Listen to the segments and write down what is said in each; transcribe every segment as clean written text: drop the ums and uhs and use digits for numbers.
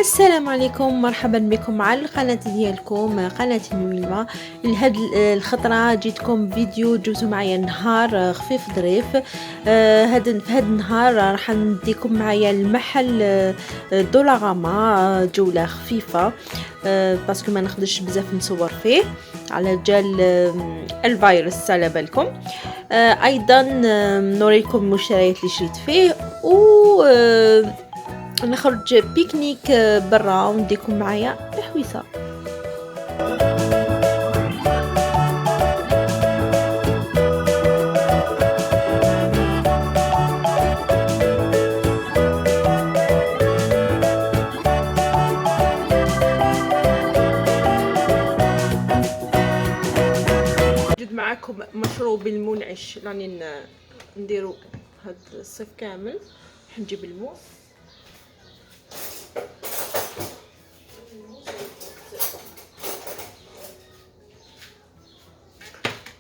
السلام عليكم، مرحبا بكم على القناة ديالكم قناة ميمة. لهاد الخطرة جيتكم فيديو دوزو معايا نهار خفيف ظريف. في هاد النهار راح نديكم معايا المحل دولاغاما، جولة خفيفة باسكو ما نقدرش بزاف نصور فيه على جال الفيروس على بالكم. ايضا نوريكم المشتريات اللي شريت فيه و نخرج بيكنيك برا ونديكم معايا الحويصه. نوجد معكم مشروب المنعش راني نديرو هاد الصيف كامل. نجيب الموس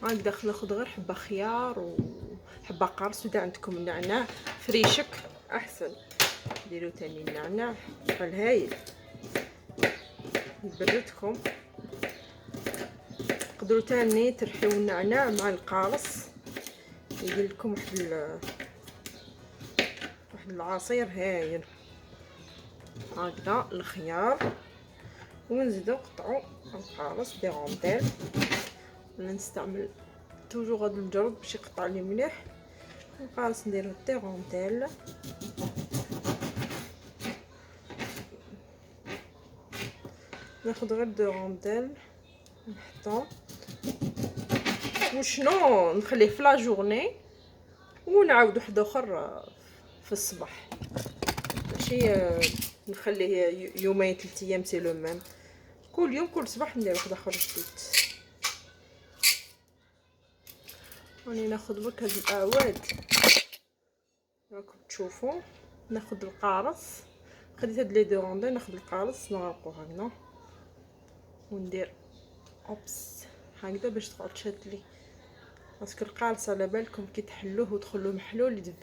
هكذا، ناخذ غير حبه خيار وحبه قرص، واذا عندكم النعناع فريشك احسن ديروا تاني النعناع شحال هايل يبردكم. تقدروا تاني ترحيو النعناع مع القارص يدير لكم واحد العصير هايل. هكذا الخيار ونزيدو نقطعو القارص دي غونديل، ولا نستعمل توجو غادي نجرب باش يقطع لي مليح. القارص نديرو دي غونديل، ناخد غير دي غونديل نحطو وشنو نخليه في لا جورني ونعاود واحد اخر في الصباح، ماشي نخليه يومين 3 ايام سي لو ميم. كل يوم كل صباح ندير واحد اخر جديد. راني ناخذ برك هاد الاعواد راكم تشوفوا. ناخذ القارص، خديت هاد لي دو روندي، ناخذ القارص نغرقو هكذا وندير اوبس هكذا باش تقعد تشدلي، باسكو القارص على بالكم كي تحلوه وتخلوه محلول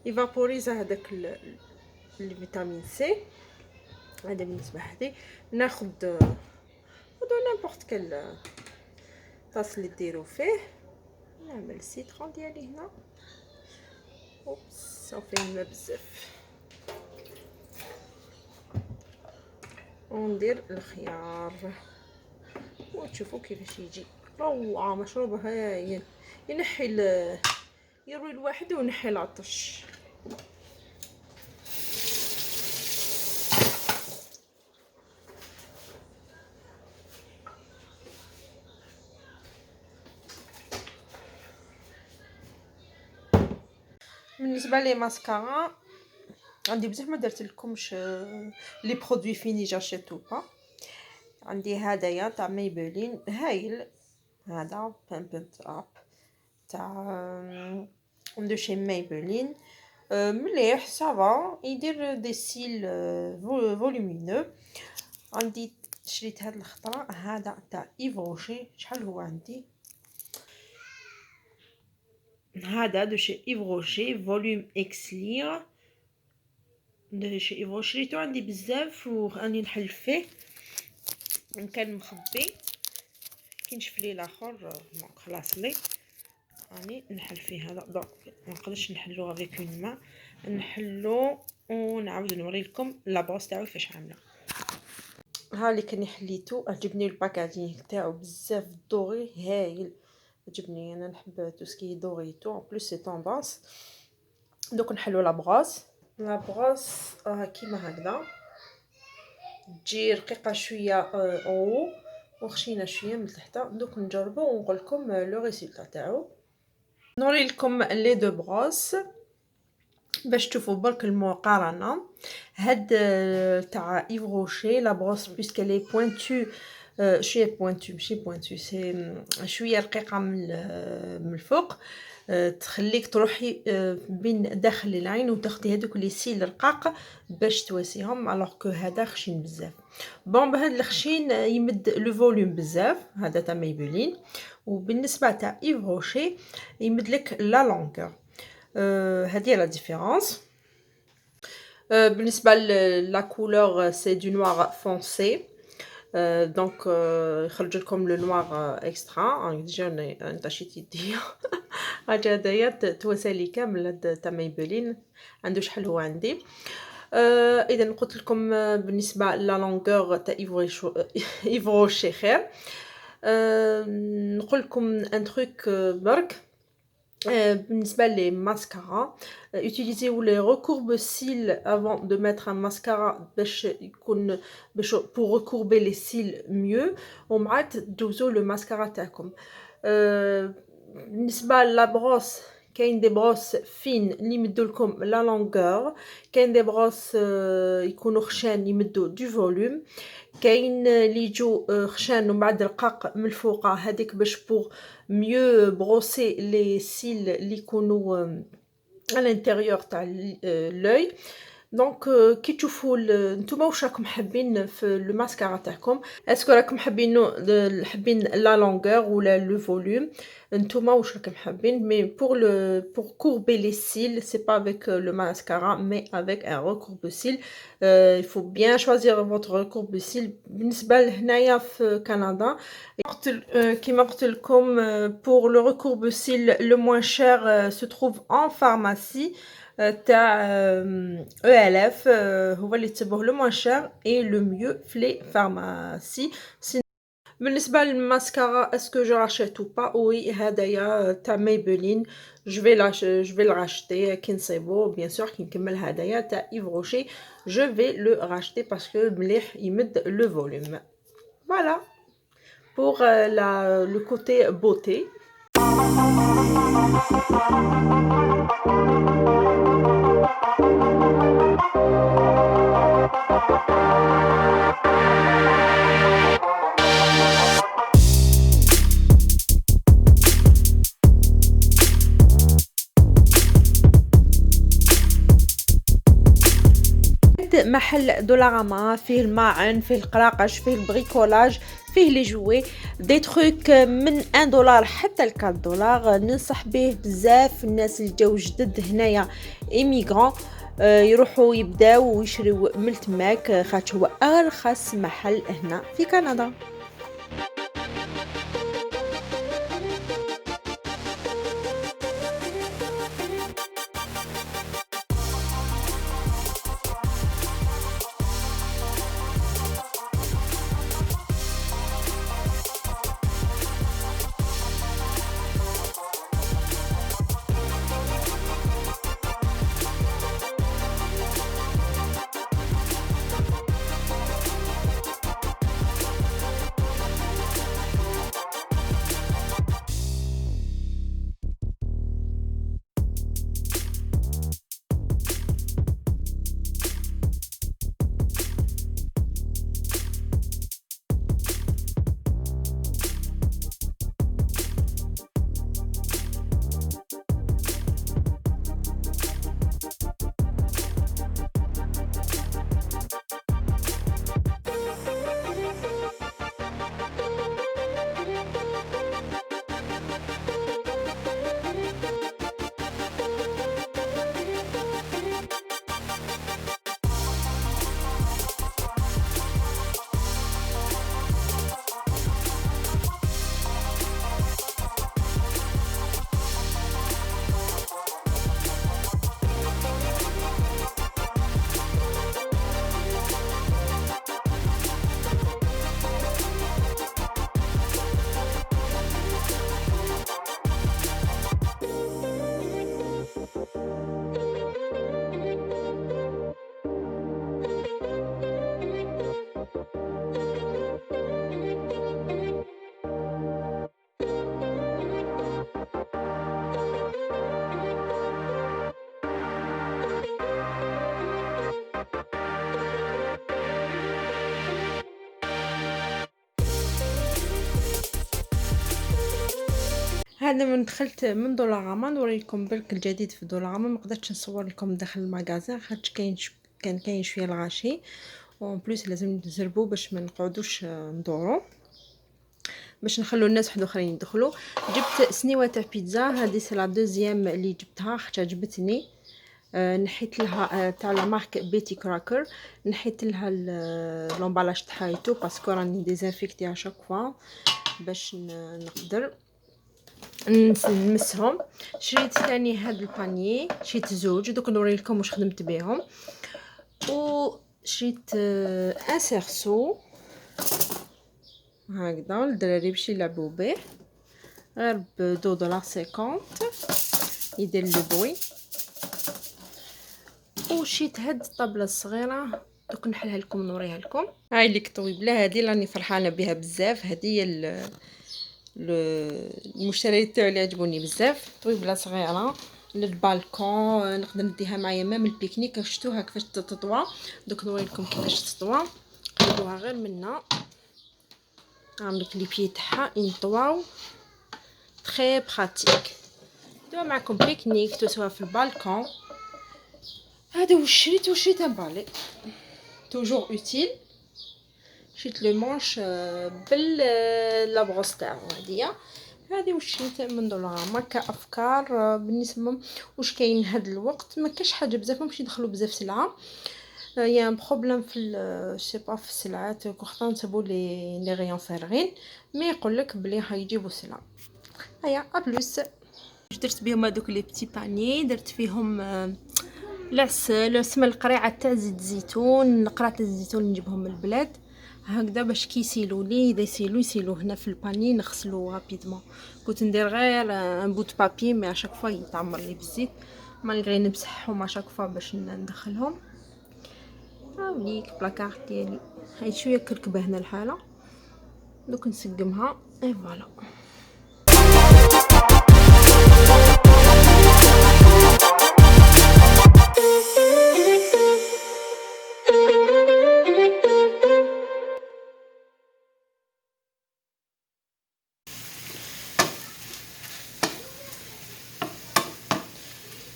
يفابوريزا هذاك الفيتامين سي. هذا بالنسبه هذه. ناخذ نيمبورط كال طاس اللي ديروا فيه، نعمل السيترون ديالي هنا اوبس صافي الماء بزاف، وندير الخيار وتشوفوا كيفاش يجي روعه. مشروب هايل ينحي يروي الواحد وينحي العطش. بالنسبه لي ماسكارا عندي بزاف ما درت لكمش لي برودوي فيني جاشيتو با. عندي هدايا تاع ميبلين هايل، هذا بامبنت اب تاع دو شي ميبلين مليح سافا يدير دي سيل فولومينو. عندي شريت هاد الخطره هذا تاع ايفروشي، شحال هو عندي هذا دو شي ايفروشي فوليوم اكسلير دو شي ايفروشي. شريتو عندي بزاف وراني نحل فيه، كان مخبي كي نشوف ليه الاخر خلاص لي راني نحل فيه. هذا دونك ما نقدرش نحلو افيك اون ما، نحلو ونعاود نوري لكم لابروس تاعو كيفاش عامله. ها اللي كاني حليتو عجبني الباكاجين تاعو بزاف دوري هايل، عجبني انا نحب توسكي دوريتو ان بليس سي طوندونس. دوك نحلو لابروس كيما هكذا تجي رقيقه شويه او وخشينه شويه من تحت. دوك نجربو ونقول لكم لو ريزولطا تاعو. نوري لكم لي دو بروس باش تشوفوا برك المقارنه. هاد تاع ايف روشي لا بروس بويسك لي بوينتو شويه بوينتو ماشي بوينتو سي شويه رقيقه من الفوق، تخليك تروحي بين داخل العين وتاخدي هذوك لي سيل رقاق باش تواسيهم، الوغ كو هذا خشين بزاف. بون بهاد الخشين يمد لو فوليوم بزاف، هذا تاع ميبلين. وبالنسبه تاع ايف روشي يمد لك لا لونغور. هذه لا ديفيرونس. بالنسبة la couleur c'est du noir foncé. دونك يخرج لكم لو نوار اكسترا ديجا انا طاشيت يديا. حاجه هدايا تواسالي كامل هاد تاع مايبلين عنده شحال هو عندي. اذا قلت لكم بالنسبه لا لونغور تاع ايفو شيخير. نقول لكم ان تروك برك. بالنسبة لي ماسكارا utiliser les recourbe cils avant de mettre un mascara باش يكون باش pour recourber les cils mieux ومع تجوزوا لو ماسكارا تاعكم. بالنسبة لا بروس كاين دي بروس فين اللي يمدوا لكم لا لونغور، كاين دي بروس يكونوا خشان يمدوا دو فوليوم، كاين اللي يجوا خشان ومن بعد رقاق من الفوق هذيك باش بوغ mieux brosser les cils اللي يكونوا à l'intérieur تاع l'œil. دونك كي تشوفوا نتوما واش راكم حابين في لو ماسكارا تاعكم، اسكو راكم حابين لا لونغور ولا لو فوليوم، نتوما واش راكم حابين. مي pour courber les cils c'est pas avec le mascara mais avec un recourbe cils. Il faut bien choisir votre recourbe cils. بالنسبه لهنايا في كندا كيما قلت لكم pour le recourbe cils le moins cher se trouve en pharmacie تاع ELF هو اللي تبوه لو موان شير اي لو ميو في لي فارماسي. بالنسبه للماسكارا اسكو جو راشيت او با، وي هدايا تاع مايبلين جو في لراشتي كي نصيبو بيان سور كي نكمل هدايا تاع ايف روشي جو في لو راشتي باسكو مليح يمد لو فوليوم. فوالا pour le côté beauté. محل دولاراما فيه الماعن، فيه القراقش، فيه البريكولاج، فيه لي جوي دي تروك من $1 حتى $4. ننصح به بزاف الناس اللي جاو جدد هنايا ايميغرون يروحوا يبداو ويشريو من تماك خاطر هو ارخص محل هنا في كندا. هذا من دخلت من دولاراما نوريكم برك الجديد في دولاراما. ما قدرتش نصور لكم داخل المغازان خاطر كان كاين شويه الغاشي وان بليس لازم نزربو باش ما نقعدوش ندورو باش نخلو الناس واحد اخرين يدخلوا. جبت سنيوه تاع بيتزا، هذه سي لا دوزيام اللي جبتها خاطر عجبتني. نحيت لها تاع لا مارك بيتي كراكر، نحيت لها لومبالاج تاعها ايتو باسكو راني ديزانفيكتي اشاك فوا باش نقدر نمسهم. شريت ثاني هاد البانيي، شريت زوج دوك نوري لكم واش خدمت بهم. وشريت ان سيرسو هكذا الدراري باش يلعبوا به، غير ب$2.50 يدير لو بوي. وشيت هاد الطابله الصغيره دوك نحلها لكم نوريها لكم. هاي اللي كطويبله هذه راني فرحانه بها بزاف، هذه هي المشتريات تاعي اللي عجبوني بزاف. طويبله صغيره للبالكون، نقدر نديها معايا مام البيكنيك. شفتوها كيفاش تطوى، دوك نوري لكم كيفاش تطوى. قلبوها غير منا، عاملك لي بيي تاعها ينطواو تري براتيك. دوا معكم بيكنيك تسوا في البالكون. هذا واش شريت، وشريت ان بالي توجور اوتيل. شريت لو مونش بال لابغوس تاعو هذه واش شريت من دولار. ما كافكار بالنسبه واش كاين هاد الوقت، ما كاش حاجه بزاف، ماشي يدخلوا بزاف سلعه. يا بروبليم في سي با في السلعات كوختان نسبوا لي غيون فارغين، مي يقول لك بلي هيجيبوا سلعه. هيا ابلوس. درت بهم هذوك لي بتي باني، درت فيهم العسل، سما القريعه تاع زيت الزيتون، قرعه الزيتون نجيبهم من البلاد هكذا باش كيسيلوا لي. اذا يسيلوا هنا في الباني نغسلو رابيدمون. كنت ندير غير ان بوت بابي مي اشاك فوا يتعمر لي بالزيت، مالغري نمسحهم اشاك فوا باش ندخلهم. هاوليك بلاكارت ديالي، هاي شويه كركبه هنا الحاله، دوك نسقمها اي فوالا.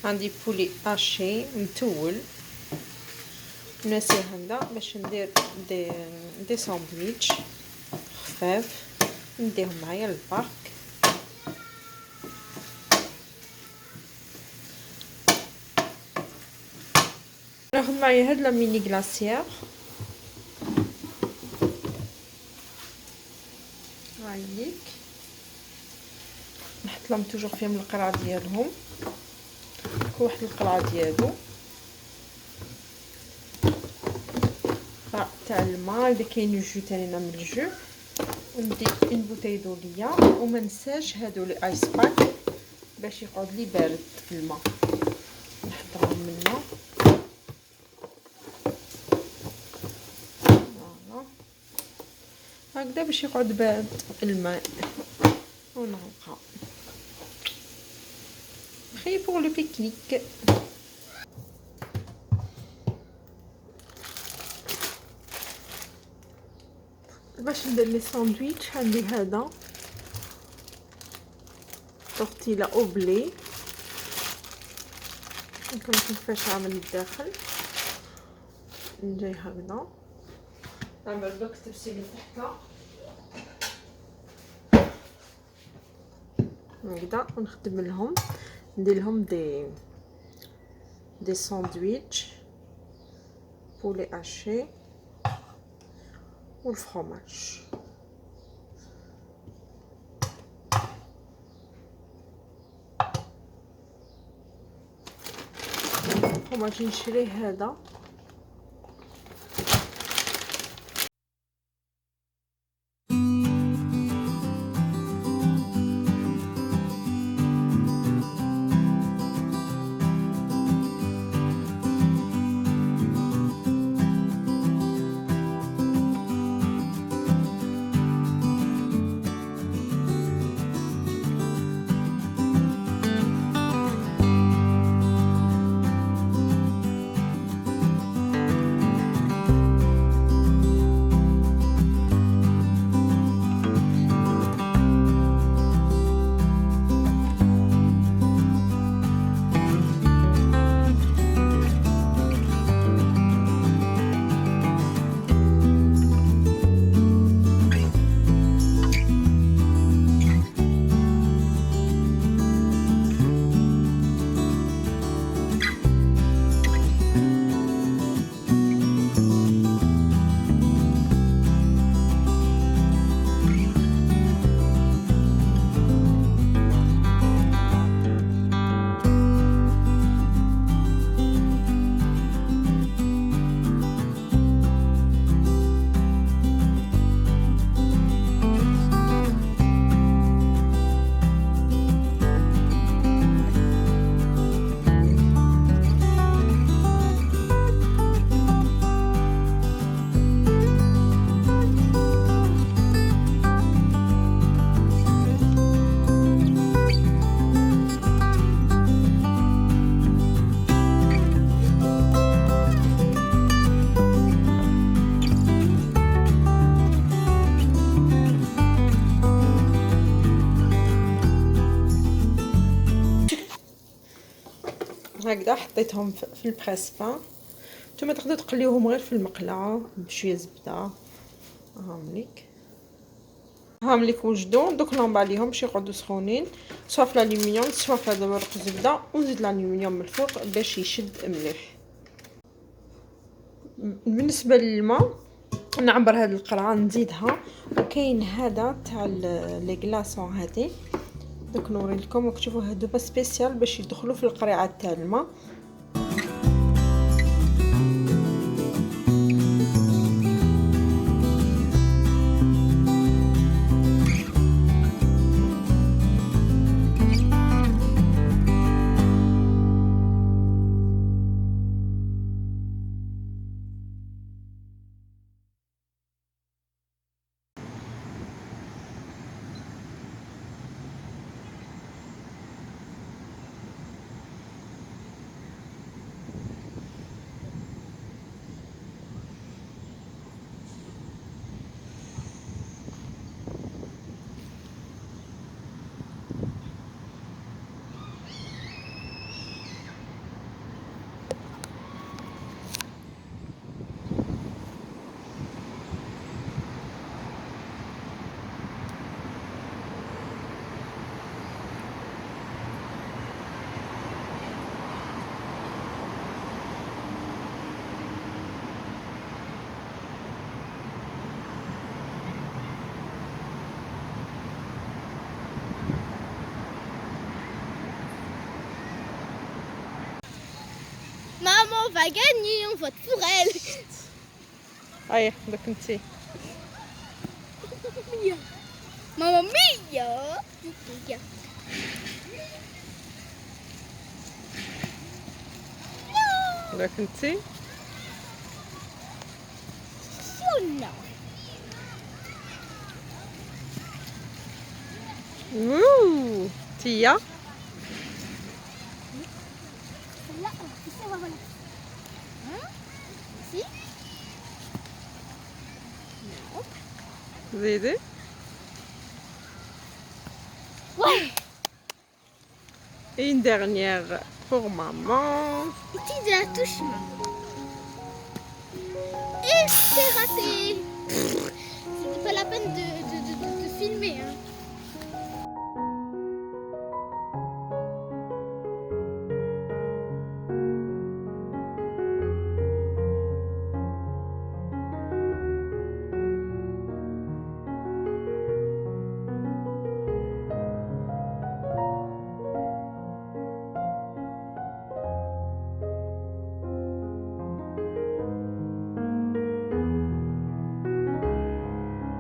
عندي بولي اشي متول ناسي هكذا باش ندير دي ساندويتش خفاف نديهم معايا للبارك. ناخذ معايا هاد لا ميني غلاسيير، هايليك نحط لهم توجور فيهم القرعه ديالهم، كل واحد القرعه ديالو تاع الماء. اذا كاين جو تاني نعمل جو، وندي اون بوتاي دوليه. وما نساش هادو لي ايس باك باش يقعد لي بارد الماء، نحضرهم منا فوالا هكذا باش يقعد بارد الماء. ونغلقها بري بور لو بيكنيك. باش ندير لي ساندويتش عندي هذا تورتيلا او بلي، نكون كيفاش عامل الداخل. نجي هكذا نعمل دوك التبسيل اللي تحتها هكذا، ونخدم لهم ندير لهم دي ساندويتش بولي اشي والفرomاج. الفرomاج نشريه هذا هكذا حطيتهم في البريسبان. نتوما تقدروا تقليوهم غير في المقله بشويه زبده. هامليك وجدوا دوك نومباليهم باش يقعدوا سخونين سوا في الالومنيوم سوا في هذا ورق الزبده، ونزيد الالومنيوم من الفوق باش يشد مليح. بالنسبه للماء نعبر هاد القرعه نزيدها، وكاين هذا تاع لي كلاصون هادي دوك نوريلكم وتشوفوا هادو با سبيسيال باش يدخلوا في القريعه تاع الماء. Maman va gagner, on vote pour elle. اي دوك انتي Maman mia. دوك انتي Non. تيا Là, ici, voilà. Hein? Ici? Non. زيدي. Ouais. Et une dernière pour maman. Ici, de la touche, maman. Et c'est raté. C'était pas la peine de filmer, hein.